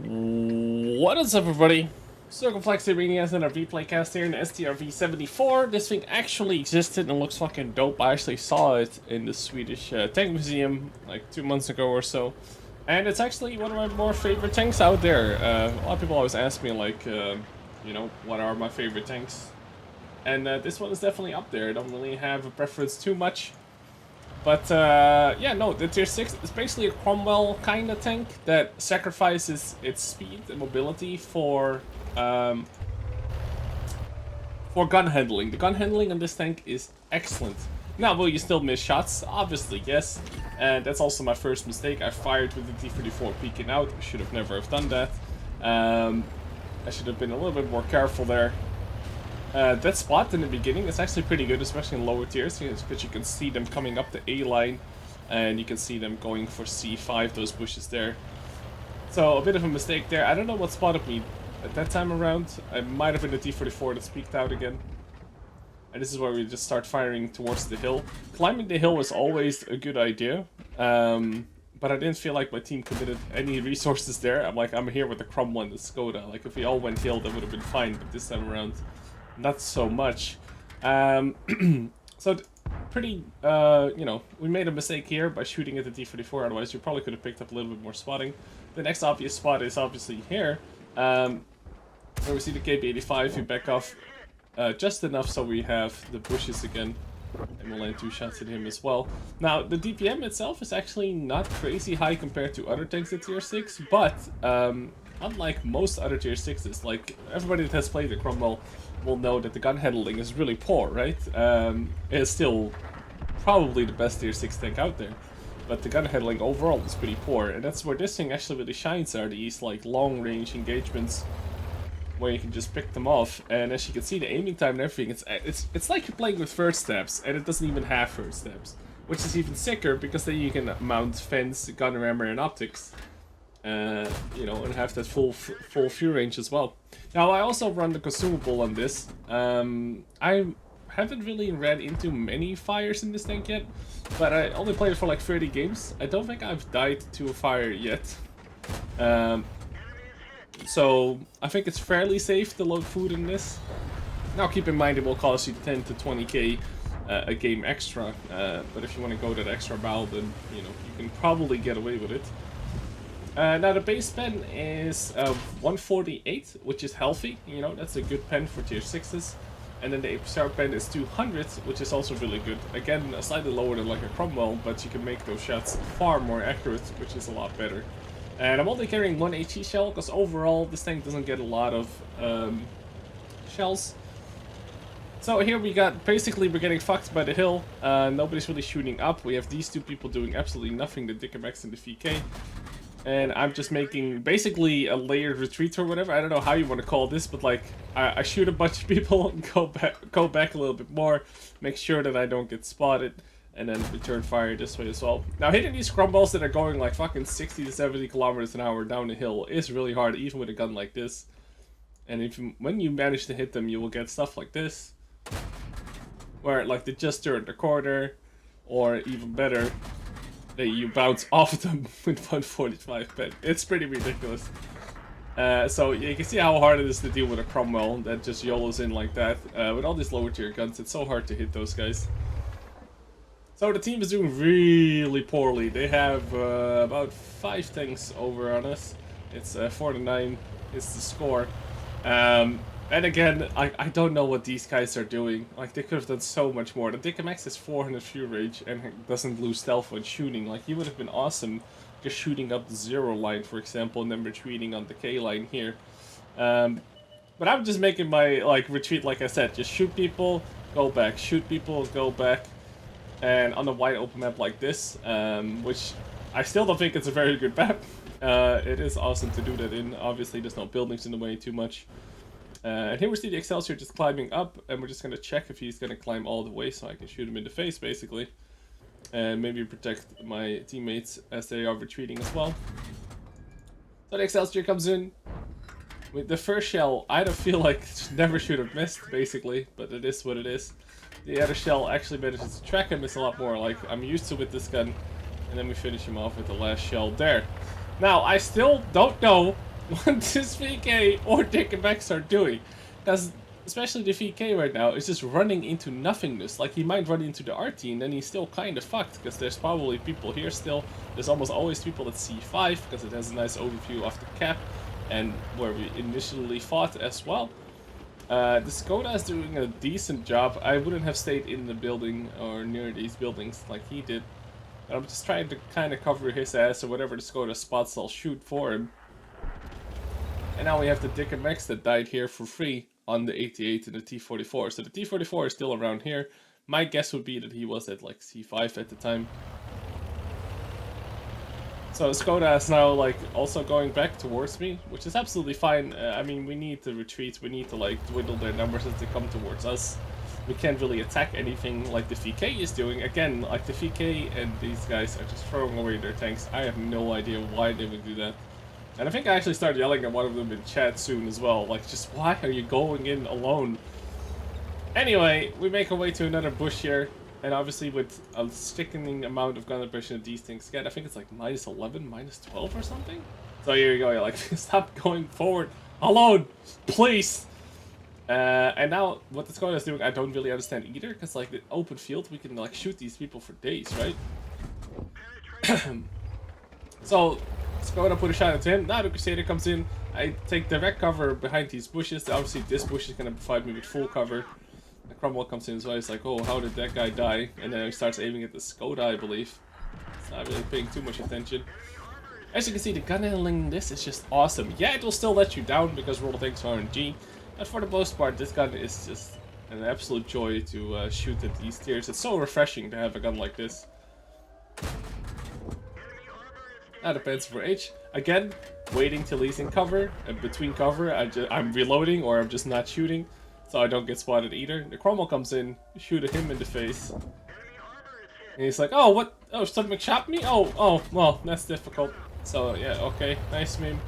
What is up, everybody? Circon bringing us another replaycast here in the STRV-74. This thing actually existed and looks fucking dope. I actually saw it in the Swedish tank museum like 2 months ago or so. And it's actually one of my more favorite tanks out there. A lot of people always ask me like, you know, what are my favorite tanks? And this one is definitely up there. I don't really have a preference too much. But, yeah, no, the tier 6 is basically a Cromwell kind of tank that sacrifices its speed and mobility for gun handling. The gun handling on this tank is excellent. Now, will you still miss shots? Obviously, yes. And that's also my first mistake. I fired with the T-34 peeking out. I should have never have done that. I should have been a little bit more careful there. That spot in the beginning is actually pretty good, especially in lower tiers, because you can see them coming up the A line, and you can see them going for C5, those bushes there. So, a bit of a mistake there. I don't know what spotted me at that time around. I might have been the T-44 that peeked out again. And this is where we just start firing towards the hill. Climbing the hill is always a good idea, but I didn't feel like my team committed any resources there. I'm here with the Cromwell and the Skoda. Like, if we all went hill, that would have been fine, but this time around, not so much. So pretty, you know, we made a mistake here by shooting at the T-44, otherwise you probably could have picked up a little bit more spotting. The next obvious spot is obviously here, where we see the KP-85, we back off just enough so we have the bushes again, and we'll land 2 shots at him as well. Now, the DPM itself is actually not crazy high compared to other tanks at tier 6, but unlike most other tier 6s, like everybody that has played the Cromwell will know that the gun handling is really poor, right? It's still probably the best tier 6 tank out there, but the gun handling overall is pretty poor, and that's where this thing actually really shines, are these like long range engagements where you can just pick them off. And as you can see, the aiming time and everything, it's like you're playing with first steps, and it doesn't even have first steps, which is even sicker because then you can mount fence, gun rammer, and optics. You know, and have that full view range as well. Now, I also run the consumable on this. I haven't really ran into many fires in this tank yet, but I only played it for like 30 games. I don't think I've died to a fire yet. So I think it's fairly safe to load food in this. Now, keep in mind it will cost you 10 to 20k a game extra, but if you want to go that extra mile, then you know you can probably get away with it. Now the base pen is 148, which is healthy, you know, that's a good pen for tier 6s. And then the APCR pen is 200, which is also really good. Again, slightly lower than like a Cromwell, but you can make those shots far more accurate, which is a lot better. And I'm only carrying 1 HE shell, because overall this tank doesn't get a lot of shells. So here we got, basically we're getting fucked by the hill, nobody's really shooting up. We have these 2 people doing absolutely nothing, the DKMX and the VK. And I'm just making basically a layered retreat or whatever. I don't know how you want to call this, but like I shoot a bunch of people, go back a little bit more, make sure that I don't get spotted, and then return fire this way as well. Now, hitting these Cromwells that are going like fucking 60 to 70 kilometers an hour down the hill is really hard, even with a gun like this. And when you manage to hit them, you will get stuff like this, where like they just turned the corner, or even better, that you bounce off them with 145 pen. It's pretty ridiculous. So you can see how hard it is to deal with a Cromwell that just YOLOs in like that. With all these lower tier guns, it's so hard to hit those guys. So the team is doing really poorly. They have about 5 tanks over on us. It's 4-9 is the score. And again, I don't know what these guys are doing. Like, they could have done so much more. The DKMX has 400 view range and doesn't lose stealth when shooting. Like, he would have been awesome just shooting up the 0 line, for example, and then retreating on the K line here. But I'm just making my, like, retreat, like I said. Just shoot people, go back. Shoot people, go back. And on a wide open map like this, which I still don't think it's a very good map. It is awesome to do that in. Obviously, there's no buildings in the way too much. And here we see the Excelsior just climbing up, and we're just going to check if he's going to climb all the way so I can shoot him in the face, basically. And maybe protect my teammates as they are retreating as well. So the Excelsior comes in with the first shell. I don't feel like never should have missed, basically, but it is what it is. The other shell actually manages to track him. It's a lot more like I'm used to with this gun. And then we finish him off with the last shell there. Now, I still don't know what this VK or Dick and Max are doing. Because, especially the VK right now, is just running into nothingness. Like, he might run into the RT and then he's still kind of fucked, because there's probably people here still. There's almost always people at C5, because it has a nice overview of the cap, and where we initially fought as well. The Skoda is doing a decent job. I wouldn't have stayed in the building or near these buildings like he did. But I'm just trying to kind of cover his ass, or whatever the Skoda spots, I'll shoot for him. And now we have the Dick and Max that died here for free on the 88 and the T44. So the T44 is still around here. My guess would be that he was at like C5 at the time. So Skoda is now like also going back towards me, which is absolutely fine. I mean, we need to retreat, we need to like dwindle their numbers as they come towards us. We can't really attack anything like the VK is doing. Again, like the VK and these guys are just throwing away their tanks. I have no idea why they would do that. And I think I actually started yelling at one of them in chat soon as well. Like, just why are you going in alone? Anyway, we make our way to another bush here. And obviously with a sickening amount of gun impression that these things get, I think it's like minus 11, minus 12 or something? So here you go, you're like, stop going forward alone, please! And now, what the Skoda is doing, I don't really understand either, because like the open field, we can like shoot these people for days, right? So, Skoda put a shot into him, now the Crusader comes in, I take direct cover behind these bushes. Obviously this bush is going to provide me with full cover. The Cromwell comes in as well. He's like, oh, how did that guy die? And then he starts aiming at the Skoda, I believe. It's not really paying too much attention. As you can see, the gun handling in this is just awesome. Yeah, it will still let you down because roll tanks are RNG. But for the most part, this gun is just an absolute joy to shoot at these tiers. It's so refreshing to have a gun like this. Now the Panzer for H. Again, waiting till he's in cover. And between cover, I'm reloading or I'm just not shooting. So I don't get spotted either. The Cromwell comes in, shoot at him in the face. And he's like, oh, what? Oh, something shot me? Oh, well, that's difficult. So, yeah, okay, nice meme.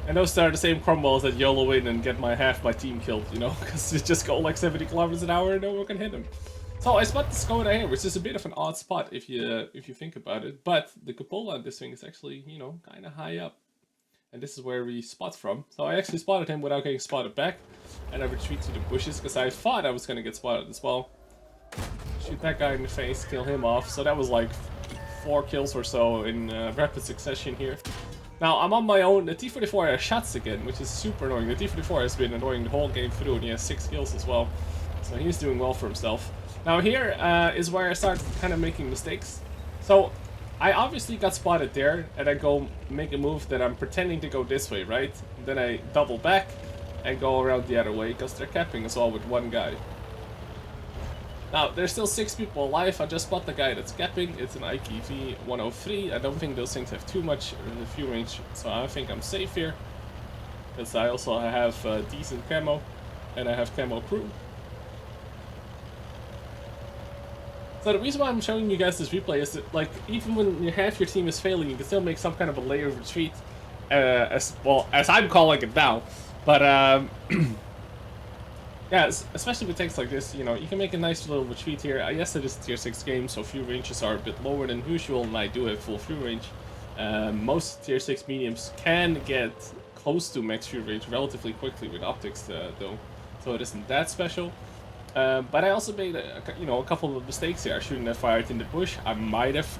And those are the same Cromwells that YOLO in and get half my team killed, you know? Because they just go like 70 kilometers an hour and no one can hit him. So I spot the Skoda here, which is a bit of an odd spot if you think about it. But the cupola on this thing is actually, you know, kind of high up. And this is where we spot from. So I actually spotted him without getting spotted back. And I retreat to the bushes because I thought I was going to get spotted as well. Shoot that guy in the face, kill him off. So that was like 4 kills or so in rapid succession here. Now I'm on my own. The T44 has shots again, which is super annoying. The T44 has been annoying the whole game through, and he has 6 kills as well. So he's doing well for himself. Now here is where I start kind of making mistakes. So I obviously got spotted there, and I go make a move that I'm pretending to go this way, right? Then I double back and go around the other way, because they're capping us all with one guy. Now, there's still 6 people alive. I just spot the guy that's capping. It's an IKV 103. I don't think those things have too much view range, so I think I'm safe here. Because I also have decent camo, and I have camo crew. So the reason why I'm showing you guys this replay is that, like, even when half your team is failing, you can still make some kind of a layer of retreat, as I'm calling it now. But yeah, especially with tanks like this, you know, you can make a nice little retreat here. Yes, it is a tier 6 game, so view ranges are a bit lower than usual, and I do have full view range. Most tier 6 mediums can get close to max view range relatively quickly with optics, though, so it isn't that special. But I also made a couple of mistakes here. I shouldn't have fired in the bush. I might have,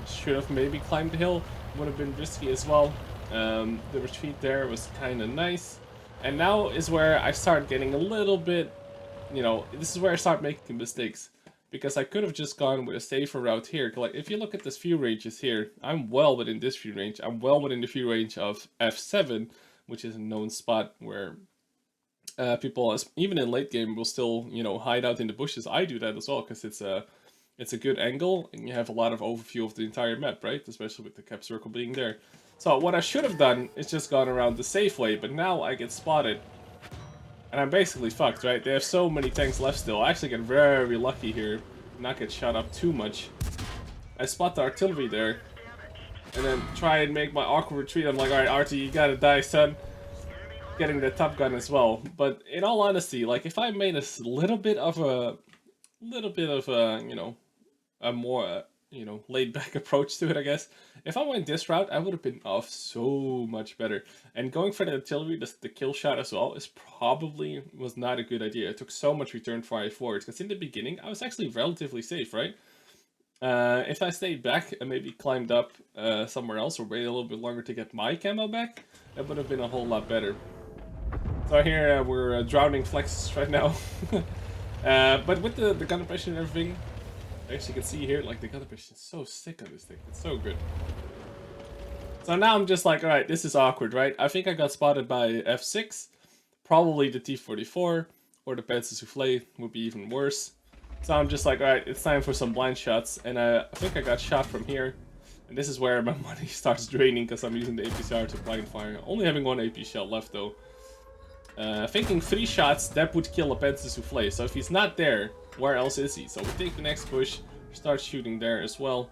should have maybe climbed the hill. Would have been risky as well. The retreat there was kind of nice. And now is where I start getting a little bit, this is where I start making mistakes. Because I could have just gone with a safer route here. Like, if you look at this view ranges here, I'm well within this view range. I'm well within the view range of F7, which is a known spot where people, even in late game, will still, hide out in the bushes. I do that as well, because it's a good angle, and you have a lot of overview of the entire map, right? Especially with the cap circle being there. So what I should have done is just gone around the safe way, but now I get spotted. And I'm basically fucked, right? They have so many tanks left still. I actually get very lucky here, not get shot up too much. I spot the artillery there, and then try and make my awkward retreat. I'm like, alright, RT, you gotta die, son. Getting the top gun as well. But in all honesty, like, if I made a little bit of a more, you know, laid back approach to it, I guess. If I went this route, I would have been off so much better. And going for the artillery, the kill shot as well, is probably was not a good idea. It took so much return fire forwards, because in the beginning, I was actually relatively safe, right? If I stayed back and maybe climbed up somewhere else or waited a little bit longer to get my camo back, it would have been a whole lot better. So here we're drowning flexes right now. But with the gun depression and everything, as you can see here, like the gun depression is so sick on this thing. It's so good. So now I'm just like, alright, this is awkward, right? I think I got spotted by F6, probably the T-44, or the Panzer Soufflé would be even worse. So I'm just like, alright, it's time for some blind shots, and I think I got shot from here. And this is where my money starts draining, because I'm using the APCR to blind fire. Only having one AP shell left, though. Thinking 3 shots, that would kill a Panzer Soufflé. So if he's not there, where else is he? So we take the next push, start shooting there as well.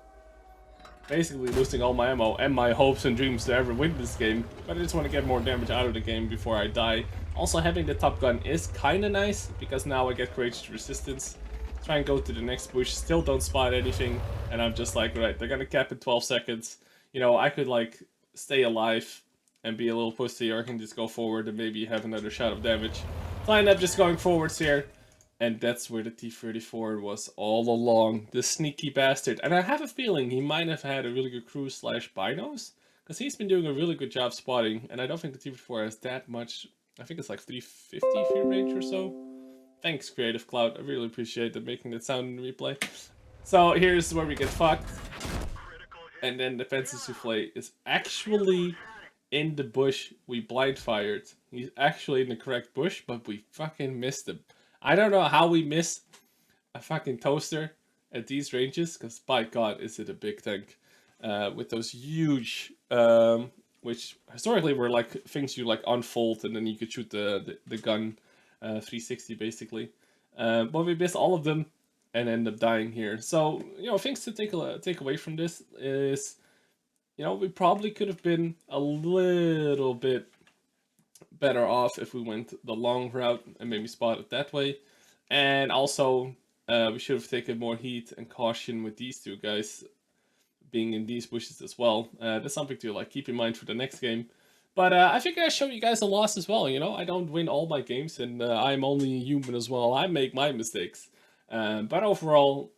Basically losing all my ammo and my hopes and dreams to ever win this game. But I just want to get more damage out of the game before I die. Also, having the top gun is kind of nice, because now I get courageous resistance. Try and go to the next push, still don't spot anything. And I'm just like, right, they're gonna cap in 12 seconds. You know, I could like stay alive and be a little pussy, or I can just go forward and maybe have another shot of damage. So I end up just going forwards here. And that's where the T-34 was all along, the sneaky bastard. And I have a feeling he might have had a really good crew / binos, because he's been doing a really good job spotting, and I don't think the T-34 has that much. I think it's like 350 free range or so. Thanks, Creative Cloud. I really appreciate it, making that sound in the replay. So here's where we get fucked. And then the Panzer Soufflé is actually in the bush we blind fired. He's actually in the correct bush, but we fucking missed him. I don't know how we missed a fucking toaster at these ranges, because by god is it a big tank. With those huge, which historically were like things you like unfold and then you could shoot the gun 360 basically. But we missed all of them and end up dying here. So, you know, things to take away from this is, you know, we probably could have been a little bit better off if we went the long route and maybe spot it that way. And also, we should have taken more heat and caution with these two guys being in these bushes as well. That's something to like keep in mind for the next game. But I think I showed you guys a loss as well. You know, I don't win all my games, and I'm only human as well. I make my mistakes. But overall,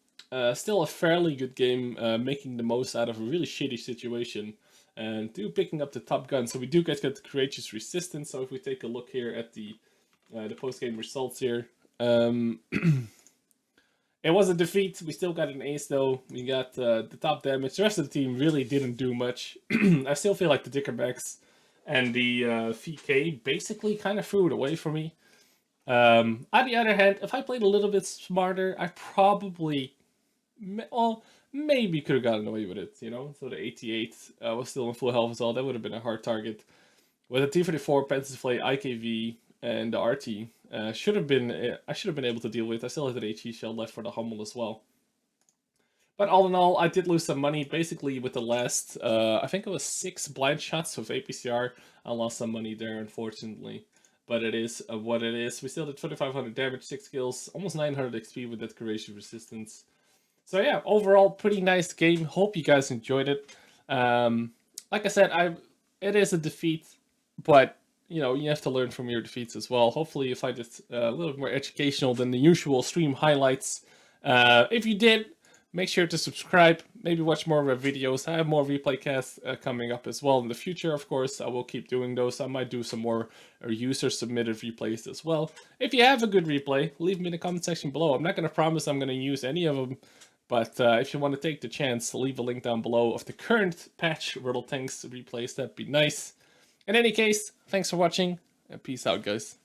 still a fairly good game, making the most out of a really shitty situation. And picking up the top gun. So we do get the courageous resistance. So if we take a look here at the post-game results here. It was a defeat. We still got an ace though. We got the top damage. The rest of the team really didn't do much. I still feel like the Dickerbacks and the VK basically kind of threw it away for me. On the other hand, if I played a little bit smarter, I probably, well, maybe could have gotten away with it, you know? So the 88 was still in full health as well. That would have been a hard target. With the T-34, Panzer Soufflé, IKV, and the RT, I should have been able to deal with. I still had an HE shell left for the Hummel as well. But all in all, I did lose some money. Basically, with the last, I think it was 6 blind shots with APCR, I lost some money there, unfortunately. But it is what it is. We still did 4,500 damage, 6 kills, almost 900 XP with that courageous resistance. So yeah, overall, pretty nice game. Hope you guys enjoyed it. Like I said, it is a defeat, but you know, you have to learn from your defeats as well. Hopefully you find it a little bit more educational than the usual stream highlights. If you did, make sure to subscribe, maybe watch more of our videos. I have more replay casts coming up as well in the future, of course. I will keep doing those. I might do some more user-submitted replays as well. If you have a good replay, leave me in the comment section below. I'm not going to promise I'm going to use any of them, but if you want to take the chance, leave a link down below of the current patch Riddle Tanks replays. That'd be nice. In any case, thanks for watching, and peace out, guys.